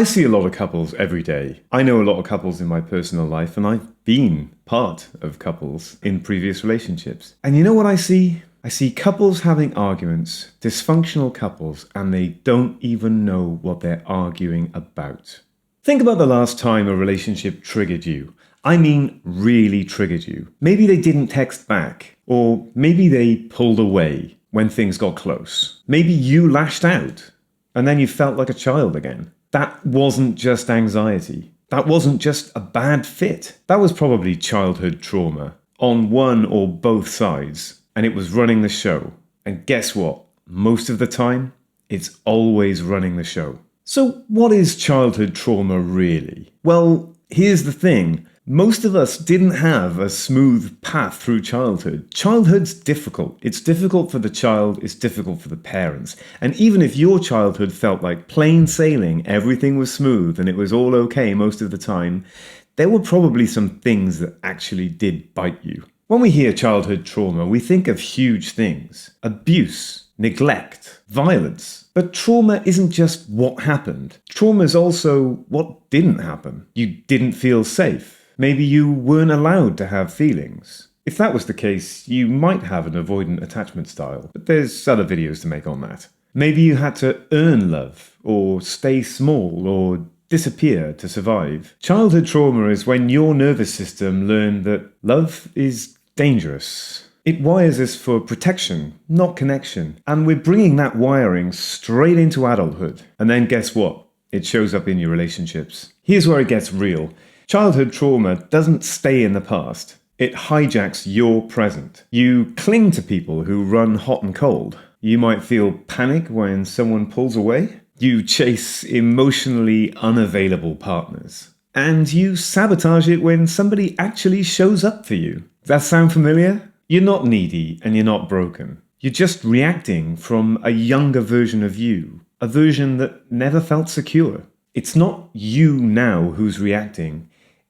I see a lot of couples every day. I know a lot of couples in my personal life, and I've been part of couples in previous relationships. And you know what I see? I see couples having arguments, dysfunctional couples, and they don't even know what they're arguing about. Think about the last time a relationship triggered you. I mean, really triggered you. Maybe they didn't text back, or maybe they pulled away when things got close. Maybe you lashed out, and then you felt like a child again. That wasn't just anxiety. That wasn't just a bad fit. That was probably childhood trauma on one or both sides, and it was running the show. And guess what? Most of the time, it's always running the show. So what is childhood trauma really? Well, here's the thing. Most of us didn't have a smooth path through childhood. Childhood's difficult. It's difficult for the child, it's difficult for the parents. And even if your childhood felt like plain sailing, everything was smooth and it was all okay most of the time, there were probably some things that actually did bite you. When we hear childhood trauma, we think of huge things: abuse, neglect, violence. But trauma isn't just what happened. Trauma is also what didn't happen. You didn't feel safe. Maybe you weren't allowed to have feelings. If that was the case, you might have an avoidant attachment style, but there's other videos to make on that. Maybe you had to earn love, or stay small, or disappear to survive. Childhood trauma is when your nervous system learned that love is dangerous. It wires us for protection, not connection. And we're bringing that wiring straight into adulthood. And then guess what? It shows up in your relationships. Here's where it gets real. Childhood trauma doesn't stay in the past. It hijacks your present. You cling to people who run hot and cold. You might feel panic when someone pulls away. You chase emotionally unavailable partners. And you sabotage it when somebody actually shows up for you. Does that sound familiar? You're not needy and you're not broken. You're just reacting from a younger version of you, a version that never felt secure. It's not you now who's reacting.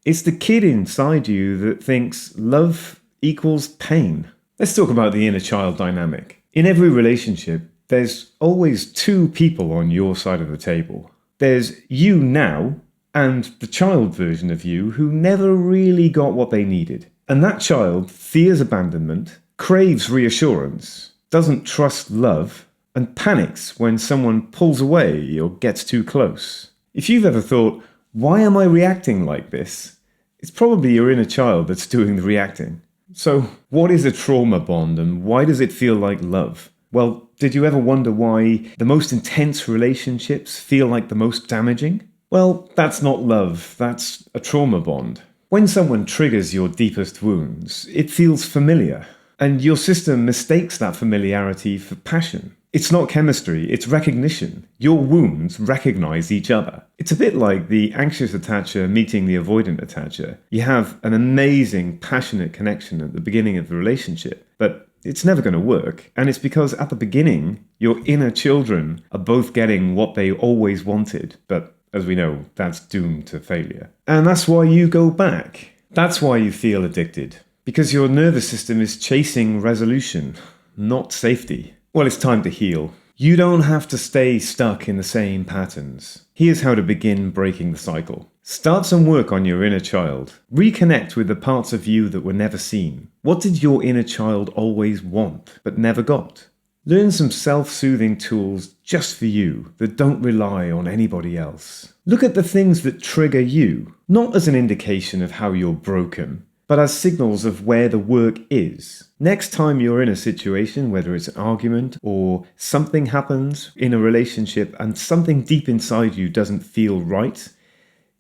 It's the kid inside you that thinks love equals pain. Let's talk about the inner child dynamic. In every relationship, there's always two people on your side of the table. There's you now and the child version of you who never really got what they needed. And that child fears abandonment, craves reassurance, doesn't trust love, and panics when someone pulls away or gets too close. If you've ever thought, why am I reacting like this? It's probably your inner child that's doing the reacting. So, what is a trauma bond and why does it feel like love? Well, did you ever wonder why the most intense relationships feel like the most damaging? Well, that's not love, that's a trauma bond. When someone triggers your deepest wounds, it feels familiar, and your system mistakes that familiarity for passion. It's not chemistry, it's recognition. Your wounds recognize each other. It's a bit like the anxious attacher meeting the avoidant attacher. You have an amazing, passionate connection at the beginning of the relationship, but it's never going to work. And it's because at the beginning, your inner children are both getting what they always wanted, but as we know, that's doomed to failure. And that's why you go back. That's why you feel addicted. Because your nervous system is chasing resolution, not safety. Well, it's time to heal. You don't have to stay stuck in the same patterns. Here's how to begin breaking the cycle. Start some work on your inner child. Reconnect with the parts of you that were never seen. What did your inner child always want, but never got? Learn some self-soothing tools just for you that don't rely on anybody else. Look at the things that trigger you, not as an indication of how you're broken, but as signals of where the work is. Next time you're in a situation, whether it's an argument or something happens in a relationship and something deep inside you doesn't feel right,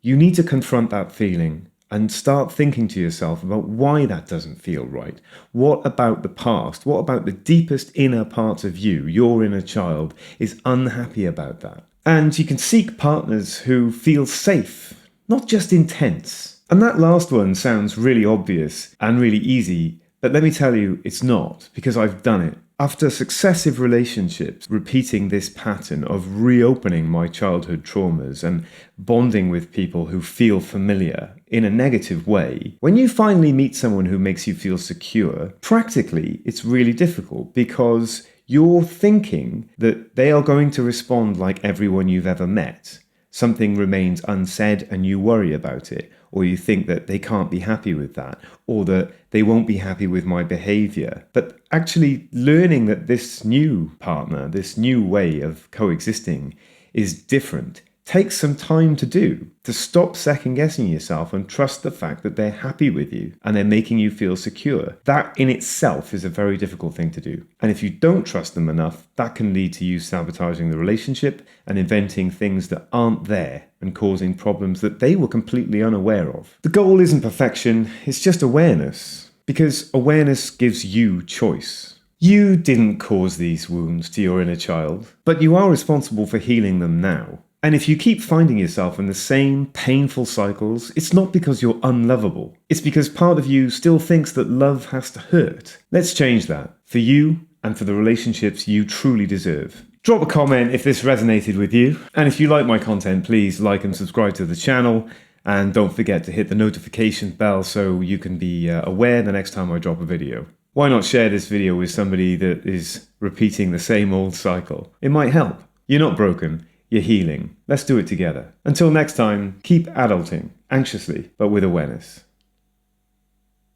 you need to confront that feeling and start thinking to yourself about why that doesn't feel right. What about the past? What about the deepest inner parts of you, your inner child, is unhappy about that? And you can seek partners who feel safe, not just intense. And that last one sounds really obvious and really easy, but let me tell you, it's not, because I've done it. After successive relationships, repeating this pattern of reopening my childhood traumas and bonding with people who feel familiar in a negative way, when you finally meet someone who makes you feel secure, practically it's really difficult because you're thinking that they are going to respond like everyone you've ever met. something remains unsaid and you worry about it, or you think that they can't be happy with that, or that they won't be happy with my behavior. But actually learning that this new partner, this new way of coexisting is different, takes some time to do, to stop second guessing yourself and trust the fact that they're happy with you and they're making you feel secure. That in itself is a very difficult thing to do. And if you don't trust them enough, that can lead to you sabotaging the relationship and inventing things that aren't there and causing problems that they were completely unaware of. The goal isn't perfection, it's just awareness, because awareness gives you choice. You didn't cause these wounds to your inner child, but you are responsible for healing them now. And if you keep finding yourself in the same painful cycles, it's not because you're unlovable. It's because part of you still thinks that love has to hurt. Let's change that, for you and for the relationships you truly deserve. Drop a comment if this resonated with you. And if you like my content, please like and subscribe to the channel. And don't forget to hit the notification bell so you can be aware the next time I drop a video. Why not share this video with somebody that is repeating the same old cycle? It might help. You're not broken. You're healing. Let's do it together. Until next time, keep adulting, anxiously, but with awareness.